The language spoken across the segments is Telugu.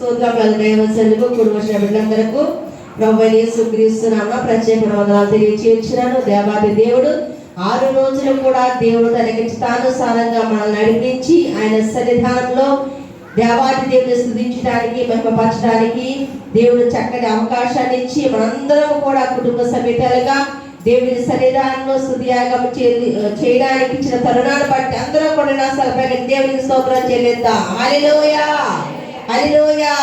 స్తోత్రం. దైవజనులకు కూడి వచ్చిన బిడ్డలందరకు ప్రభువైన యేసుక్రీస్తు నామమున ప్రత్యేక వందనాలు తెలియజేస్తున్నాను. దేవాది దేవుడు 6 రోజులు కూడా దేవుడు తనకి ఇష్టానుసారంగా మనల్ని నడిపించి ఆయన సన్నిధానంలో దేవాది దేవుని స్తుతించడానికి మహిమపరచడానికి దేవుడు చక్కటి అవకాశాన్ని ఇచ్చి మనందరం కూడా కుటుంబ సమేతాలుగా దేవుని సన్నిధానంలో స్తుతియాగం చేయడానికి ఇచ్చిన తరుణాన్ని బట్టి అందరం కూడా నా సలపై దేవునికి స్తోత్రం చెల్లిద్దాం. హల్లెలూయా హల్లెలూయా.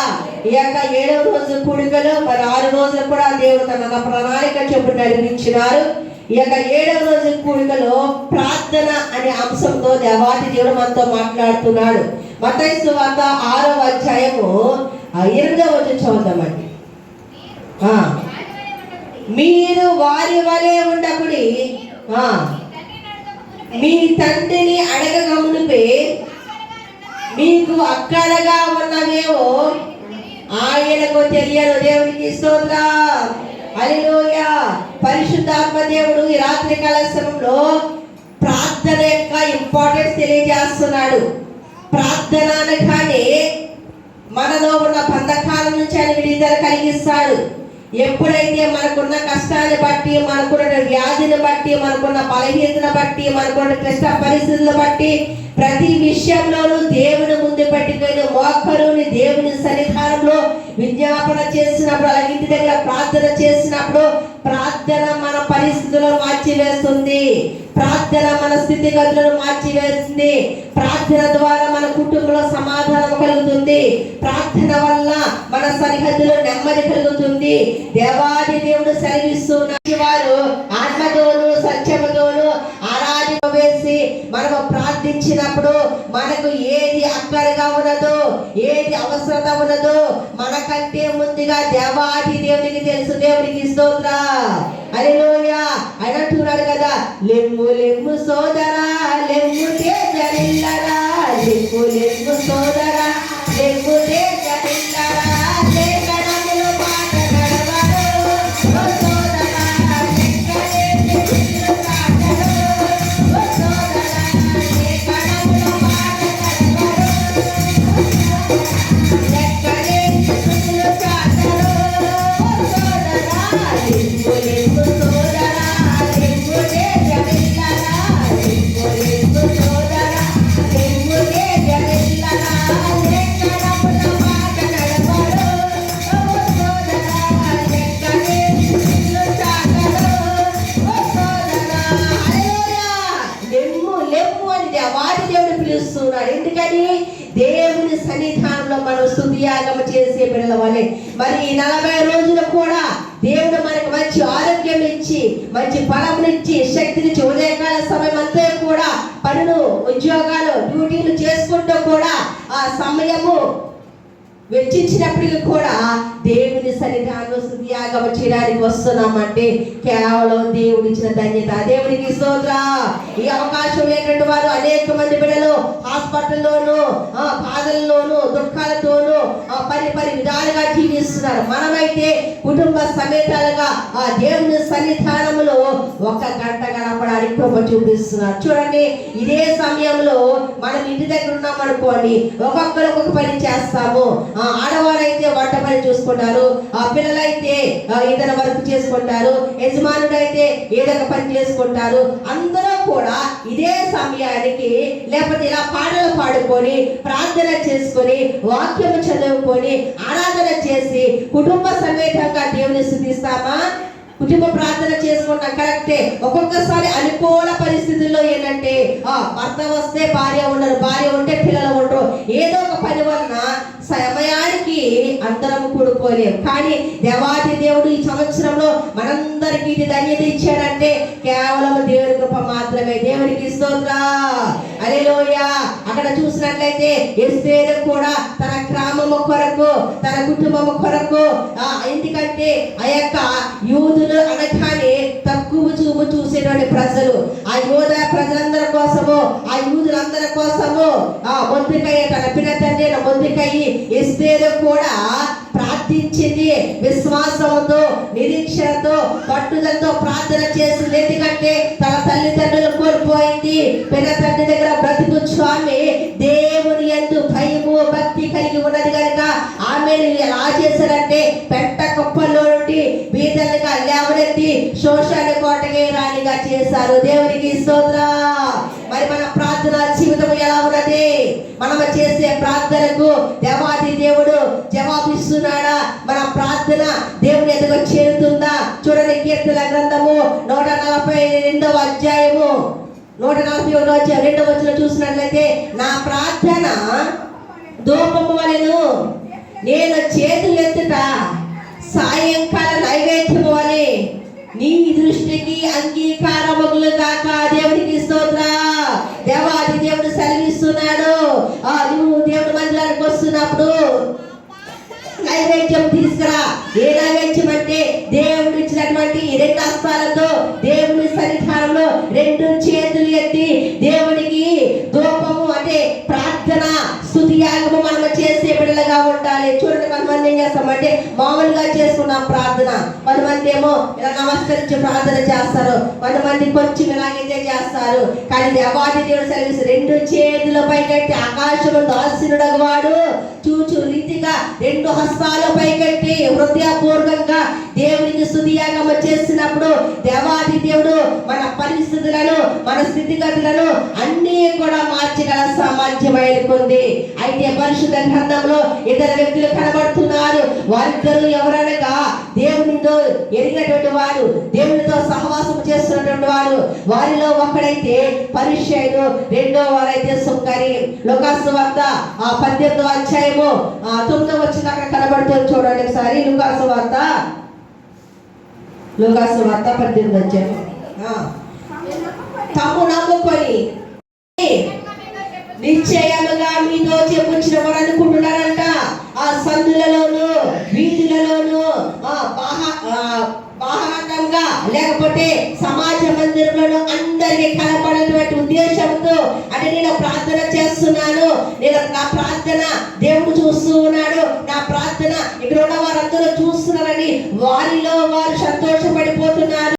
ఈ యొక్క 7వ రోజు కూడికలో మరి 6 రోజులు కూడా దేవుడు తన ప్రణాళిక చొప్పున నడిపించినారు. ఈ యొక్క 7వ రోజు కూడికలో ప్రార్థన అనే అంశంతో దేవాది దేవుడు మనతో మాట్లాడుతున్నాడు. మత్తయి సువార్త 6వ అధ్యాయము 8వ వచనం చదువుతామండి. మీరు వారి వలె ఉండకుడి, మీ తండ్రిని అడగక మునుపే మీకు అక్కడగా ఉన్నవేవో ఆయనకు తెలియను. దేవునికి స్తోత్రం. హల్లెలూయా. పరిశుద్ధాత్మ దేవుడు ఈ రాత్రి కాల సమయంలో ప్రార్థన యొక్క ఇంపార్టెన్స్ తెలియజేస్తున్నాడు. ప్రార్థన అనగానే మనలో ఉన్న బంధకాల నుంచి ఆయన విడుదల కలిగిస్తాడు. ఎప్పుడైతే మనకున్న కష్టాన్ని బట్టి, మనకున్న వ్యాధిని బట్టి, మనకున్న బలహీనతను బట్టి, మనకున్న క్లిష్ట పరిస్థితులను బట్టి ప్రతి విషయంలోనూ దేవుని ముందు పెట్టుకొని మోకరుని దేవుని సన్నిధానంలో విజ్ఞాపన చేసినప్పుడు, అలాగే ఇంటి దగ్గర ప్రార్థన చేసినప్పుడు ప్రార్థన మన పరిస్థితులను మార్చివేస్తుంది. ప్రార్థన మన స్థితిగతులను మార్చివేస్తుంది. ప్రార్థన ద్వారా మన కుటుంబంలో సమాధానం కలుగుతుంది. ప్రార్థన వల్ల మన సరిహద్దులో నెమ్మది కలుగుతుంది. దేవాది దేవుడు సెలవిస్తున్న వారు ఆత్మతోను సత్యముతోను వేసి మనము ప్రార్థించినప్పుడు మనకు ఏది అక్కడగా ఉన్నదో, ఏది అవసరత ఉన్నదో మనకంటే ముందుగా దేవాది దేవునికి తెలుసు. దేవునికి స్తోత్రం. హల్లెలూయా. ఆయన అంటున్నాడు కదా, లెమ్ము లెమ్ము సోదరా, లెమ్ము తేజరిల్లరా, లెమ్ము లెమ్ము సోదరా, లెమ్ము తేజరిల్లరా, లేఖనములు మాట నడవరు పిలుస్తున్నాడు. ఎందుకని? దేవుని సన్నిధానంలో మనం స్తుతియాగం చేసే పిల్లల వలె మరి ఈ 40 రోజులు కూడా దేవుడు మనకు మంచి ఆరోగ్యం ఇచ్చి, మంచి బలమునిచ్చి, శక్తినిచ్చి, ఉదయకాల సమయం అంతా కూడా పనులు, ఉద్యోగాలు, డ్యూటీలు చేసుకుంటూ కూడా ఆ సమయము వెచ్చించినప్పటికీ కూడా దేవుని సన్నిధానంలో స్తుతియాగం చేయడానికి వస్తున్నామంటే కేవలం దేవుడి ఇచ్చిన ధన్యత. దేవునికి స్తోత్రం. ఈ అవకాశం లేనటువంటి వారు అనేక మంది బిడ్డలు హాస్పిటల్లోనూ, బాధల్లోనూ, దుఃఖాలతోనూ పరి విధాలుగా జీవిస్తున్నారు. మనమైతే కుటుంబ సమేతాలుగా ఆ దేవుని సన్నిధానంలో 1 గంట గడపడానికి కృప చూపిస్తున్నారు. చూడండి, ఇదే సమయంలో మనం ఇంటి దగ్గర ఉన్నాం అనుకోండి, ఒక్కొక్కరు ఒక్కొక్క పని చేస్తాము. ఆడవారైతే వంట పని చూసుకుంటారు, పిల్లలైతే ఏదైనా వర్క్ చేసుకుంటారు, యజమానుడు అయితే ఏదో ఒక పని చేసుకుంటారు. అందరూ కూడా ఇదే సమయానికి లేకపోతే ఇలా పాటలు పాడుకొని, ప్రార్థన చేసుకొని, వాక్యం చదువుకొని, ఆరాధన చేసి కుటుంబ సమేతంగా దేవుని స్తుతిస్తామా? కుటుంబ ప్రార్థన చేసుకుంటాం, కరెక్టే. ఒక్కొక్కసారి అనుకూల పరిస్థితుల్లో ఏంటంటే భర్త వస్తే భార్య ఉండరు, భార్య ఉంటే పిల్లలు ఉండరు, ఏదో ఒక పని వలన సమయానికి అందరం కూడుకోలేము. కానీ దేవాది దేవుడు ఈ సంవత్సరంలో మనందరికీ ఇది ధన్యత ఇచ్చాడంటే కేవలం దేవుని కృప మాత్రమే. దేవునికి స్తోత్రం. హల్లెలూయా. అక్కడ చూసినట్లయితే ఎస్తేరు కూడా తన గ్రామము కొరకు, తన కుటుంబము కొరకు, ఎందుకంటే ఆ యొక్క యూదులు అనగానే తక్కువ చూపు చూసేటువంటి ప్రజలు, ఆ యోధ ప్రజలందరి కోసము, ఆ యూదులందరి కోసము మొద్దుకయ్య తన పిన తండ్రి మొద్దుకయ్యి ఎస్తేరు కూడా ప్రార్థించింది. విశ్వాసంతో, నిరీక్షణతో, పట్టుదలతో ప్రార్థన చేసింది. ఎందుకంటే తన తల్లిదండ్రులు కోల్పోయింది. పిన తండ్రి దగ్గర బ్రతుకు స్వామి దేవుని యందు భయము భక్తి కలిగి ఉన్నది కనుక ఆమె దానియేలు ఎలా చేశారంటే పెట్ట కుప్పల్లో నుండి బీదలుగా లేవనెత్తి శోషణ కోటకి రాణిగా చేశారు. దేవునికి స్తోత్రం. మరి మన ప్రార్థన జీవితం ఎలా ఉన్నది? మనం చేసే ప్రార్థనకు దేవాది దేవుడు జవాబిస్తున్నాడా? మన ప్రార్థన దేవుని ఎదుగు చేరుతుందా? చూడండి, కీర్తన గ్రంథము 142వ అధ్యాయము 141వ అధ్యాయం 2వ వచనం చూసినట్లయితే, నా ప్రార్థన ధూపము వలెను, నేను చేతులెత్తుట సాయంకాల నైవేద్యము వలె నీ దృష్టికి అంగీకారములు గాక. దేవునికి స్తోత్రం. దేవాది దేవుడు సెలవిస్తున్నాడు, నువ్వు దేవుడి మందిరానికి వస్తున్నప్పుడు నైవేద్యం తీసుకురా. ఏ నైవేద్యం అంటే దేవుడు ఇచ్చినటువంటి 2 హస్తాలతో దేవుని సన్నిధానంలో 2 చేతులు ఎత్తి దేవునికి ధూపము అంటే ప్రార్థన స్తుతి యాగము మనం చేసే బిడ్డలుగా ఉండాలి. చూడండి, కొంతమంది ఏం చేస్తామంటే మామూలుగా చేసుకున్నాం ప్రార్థన, కొంతమంది ఏమో ఇలా నమస్కరించి ప్రార్థన చేస్తారు, కొంతమంది కొంచెం ఇలాగైతే చేస్తారు. కానీ దేవాది దేవుడు సెలవిస్తూ 2 చేతుల పైకెట్టి ఆకాశము దాసినుడగు వాడు చూచు రీతిగా 2 హస్తాలు పైకెట్టి హృదయపూర్వకంగా దేవునికి స్తుతియాగము చేసినప్పుడు దేవాది దేవుడు మన పరిస్థితులను, మన స్థితిగతులను అన్నీ కూడా మార్చగల సామర్థ్యం ఆయనకుంది. అయితే పరిశుద్ధ గ్రంథంలో 2 వ్యక్తులు కనబడుతున్నారు. వారిద్దరు ఎవరనగా దేవునితో ఎరిగినటువంటి వారు, దేవునితో సహవాసం చేస్తున్నటువంటి వారు. వారిలో ఒకడైతే పరిసయ్యుడు, రెండో వారైతే సుంకరి. లూకాసు వార్త 18వ అధ్యాయము 9వ వచనం అక్కడ కనబడుతుంది. చూడండి ఒకసారి, లూకాసు వార్త 18వ అధ్యాయం. తాము నమ్ముకొని నిశ్చయముగా మీతో చెప్పుచ్చిన వారు అనుకుంటున్నారంట. ఆ సందులలోను వీధులలోను బాహాటంగా లేకపోతే సమాజ మందిరంలో అందరికీ కనపడేటువంటి ఉద్దేశంతో, అంటే నేను ప్రార్థన చేస్తున్నాను, నా ప్రార్థన దేవుడు చూస్తూ ఉన్నాడు, నా ప్రార్థన ఇక్కడ ఉన్న వారందరూ చూస్తున్నారని వారిలో వారు సంతోషపడిపోతున్నారు.